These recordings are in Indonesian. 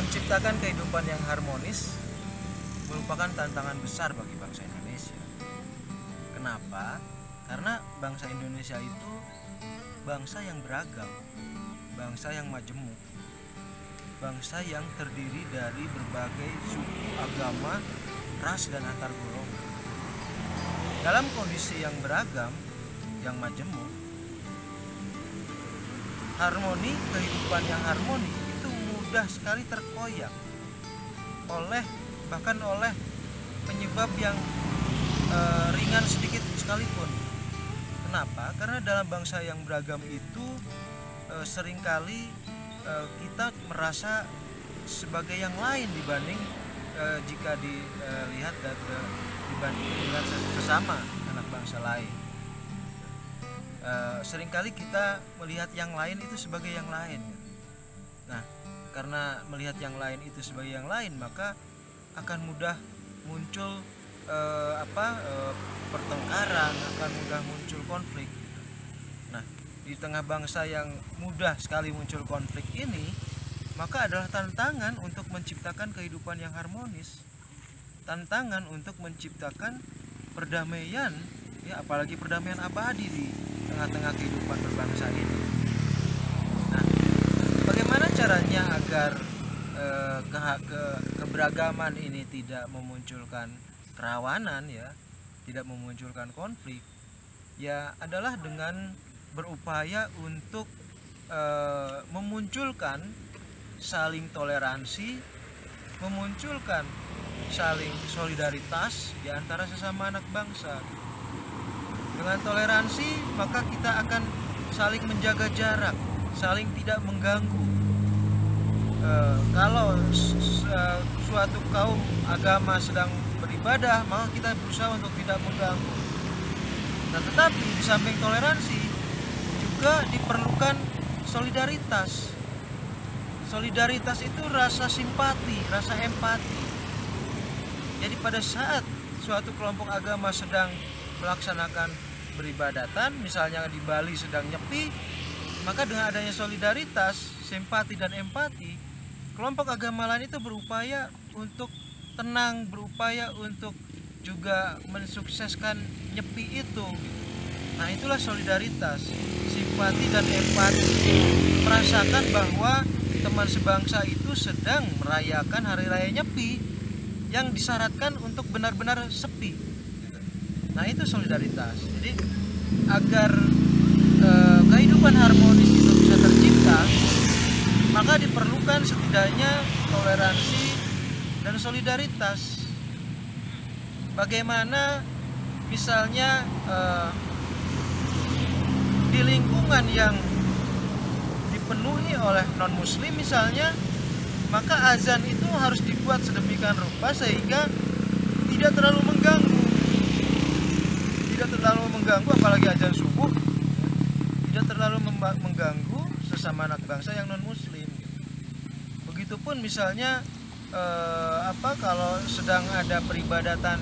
Menciptakan kehidupan yang harmonis merupakan tantangan besar bagi bangsa Indonesia. Kenapa? Karena bangsa Indonesia itu bangsa yang beragam, bangsa yang majemuk, bangsa yang terdiri dari berbagai suku, agama, ras, dan antar golongan. Dalam kondisi yang beragam, yang majemuk, harmoni, kehidupan yang harmoni itu mudah sekali terkoyak bahkan oleh penyebab yang ringan sedikit sekalipun. Kenapa? Karena dalam bangsa yang beragam itu seringkali kita merasa sebagai yang lain dibanding jika dilihat dibanding dengan sesama anak bangsa lain. Seringkali kita melihat yang lain itu sebagai yang lain. Nah, karena melihat yang lain itu sebagai yang lain, maka akan mudah muncul pertengkaran, akan mudah muncul konflik. Nah, di tengah bangsa yang mudah sekali muncul konflik ini, maka adalah tantangan untuk menciptakan kehidupan yang harmonis, tantangan untuk menciptakan perdamaian, ya, apalagi perdamaian abadi di tengah-tengah kehidupan berbangsa ini. Nah, bagaimana caranya agar keberagaman ini tidak memunculkan kerawanan, ya, tidak memunculkan konflik, ya, adalah dengan berupaya untuk memunculkan saling toleransi, memunculkan saling solidaritas di antara sesama anak bangsa. Dengan toleransi, maka kita akan saling menjaga jarak, saling tidak mengganggu. Kalau suatu kaum agama sedang beribadah, maka kita berusaha untuk tidak mengganggu. Nah, tetapi di samping toleransi juga diperlukan solidaritas. Solidaritas itu rasa simpati, rasa empati. Jadi pada saat suatu kelompok agama sedang melaksanakan beribadatan, misalnya di Bali sedang nyepi, maka dengan adanya solidaritas, simpati, dan empati, kelompok agama lain itu berupaya untuk tenang, berupaya untuk juga mensukseskan nyepi itu. Nah, itulah solidaritas, simpati, dan empati. Merasakan bahwa teman sebangsa itu sedang merayakan hari raya Nyepi yang disyaratkan untuk benar-benar sepi. Nah, itu solidaritas. Jadi agar kehidupan harmonis itu bisa tercipta, maka diperlukan setidaknya toleransi dan solidaritas. Bagaimana misalnya di lingkungan yang dipenuhi oleh non-muslim misalnya, maka azan itu harus dibuat sedemikian rupa sehingga tidak terlalu mengganggu. Tidak terlalu mengganggu, apalagi azan subuh, tidak terlalu mengganggu sesama anak bangsa yang non-muslim. Begitupun misalnya kalau sedang ada peribadatan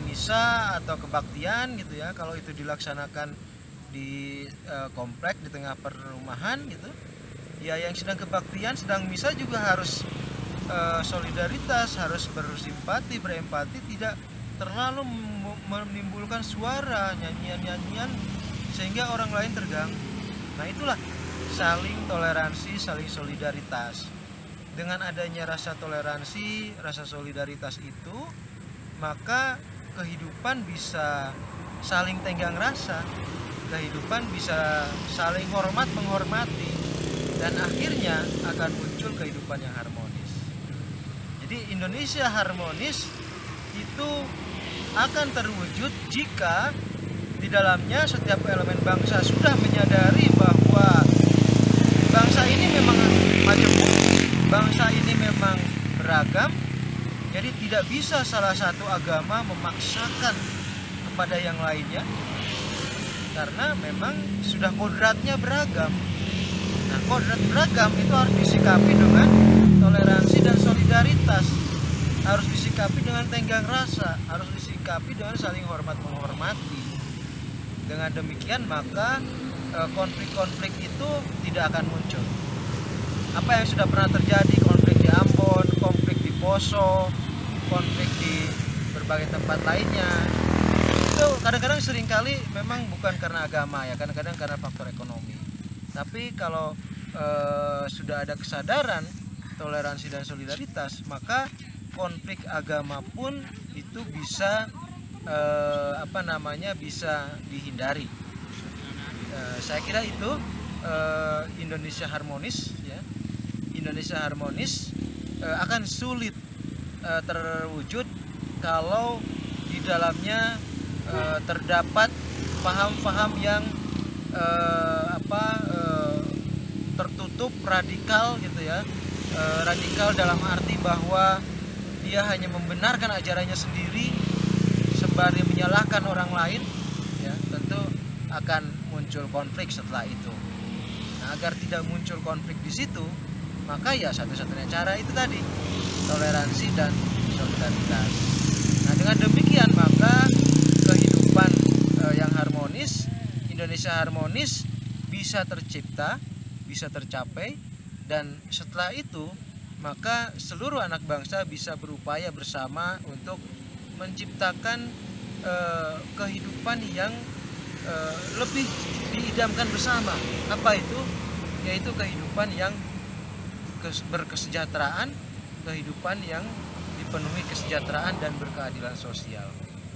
misa atau kebaktian gitu ya, kalau itu dilaksanakan di komplek di tengah perumahan gitu, ya, yang sedang kebaktian, sedang misa juga harus solidaritas, harus bersimpati, berempati, tidak terlalu menimbulkan suara nyanyian-nyanyian sehingga orang lain terganggu. Nah, itulah saling toleransi, saling solidaritas. Dengan adanya rasa toleransi, rasa solidaritas itu, maka kehidupan bisa saling tenggang rasa, kehidupan bisa saling hormat menghormati, dan akhirnya akan muncul kehidupan yang harmonis. Jadi Indonesia harmonis itu akan terwujud jika di dalamnya setiap elemen bangsa sudah menyadari bahwa bangsa ini memang majemuk, bangsa ini memang beragam. Jadi tidak bisa salah satu agama memaksakan kepada yang lainnya, karena memang sudah kodratnya beragam. Nah, kodrat beragam itu harus disikapi dengan toleransi dan solidaritas, harus disikapi dengan tenggang rasa, harus disikapi dengan saling hormat menghormati. Dengan demikian maka konflik-konflik itu tidak akan muncul. Apa yang sudah pernah terjadi konflik di di Ambon, konflik di Poso, konflik di berbagai tempat lainnya, itu kadang-kadang seringkali memang bukan karena agama ya, kadang-kadang karena faktor ekonomi. Tapi kalau sudah ada kesadaran toleransi dan solidaritas, maka konflik agama pun itu bisa bisa dihindari. Saya kira itu Indonesia harmonis ya. Indonesia harmonis akan sulit terwujud kalau di dalamnya terdapat paham-paham yang tertutup, radikal gitu ya. Radikal dalam arti bahwa dia hanya membenarkan ajarannya sendiri sembari menyalahkan orang lain ya, tentu akan muncul konflik setelah itu. Nah, agar tidak muncul konflik di situ, maka ya satu-satunya cara itu tadi, toleransi dan solidaritas. Nah, dengan demikian maka kehidupan yang harmonis, Indonesia harmonis bisa tercipta, bisa tercapai, dan setelah itu maka seluruh anak bangsa bisa berupaya bersama untuk menciptakan kehidupan yang lebih diidamkan bersama. Apa itu? Yaitu kehidupan yang berkesejahteraan, kehidupan yang dipenuhi kesejahteraan dan berkeadilan sosial.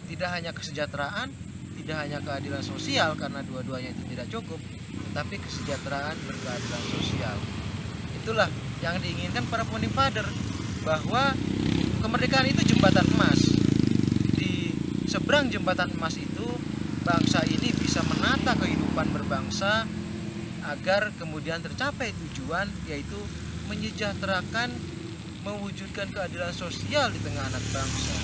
Tidak hanya kesejahteraan, tidak hanya keadilan sosial karena dua-duanya itu tidak cukup, tetapi kesejahteraan berkeadilan sosial. Itulah yang diinginkan para founding father, bahwa kemerdekaan itu jembatan emas. Di seberang jembatan emas itu bangsa ini bisa menata kehidupan berbangsa agar kemudian tercapai tujuan, yaitu menyejahterakan, mewujudkan keadilan sosial di tengah anak bangsa.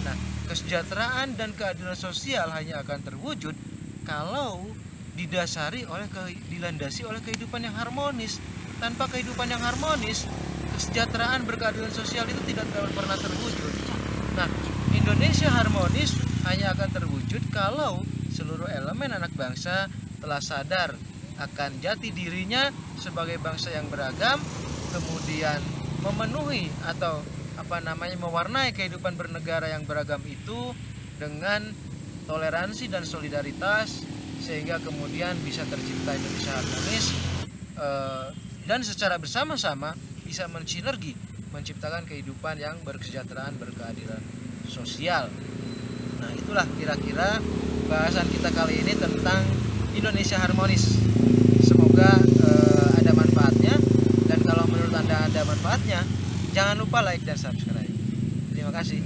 Nah, kesejahteraan dan keadilan sosial hanya akan terwujud kalau dilandasi oleh kehidupan yang harmonis. Tanpa kehidupan yang harmonis, kesejahteraan berkeadilan sosial itu tidak pernah terwujud. Nah, Indonesia harmonis hanya akan terwujud kalau seluruh elemen anak bangsa telah sadar akan jati dirinya sebagai bangsa yang beragam, kemudian memenuhi atau mewarnai kehidupan bernegara yang beragam itu dengan toleransi dan solidaritas, sehingga kemudian bisa tercipta Indonesia harmonis dan secara bersama-sama bisa mensinergi menciptakan kehidupan yang berkesejahteraan, berkeadilan sosial. Nah, itulah kira-kira bahasan kita kali ini tentang Indonesia harmonis. Semoga ada manfaatnya, dan kalau menurut Anda ada manfaatnya, jangan lupa like dan subscribe. Terima kasih.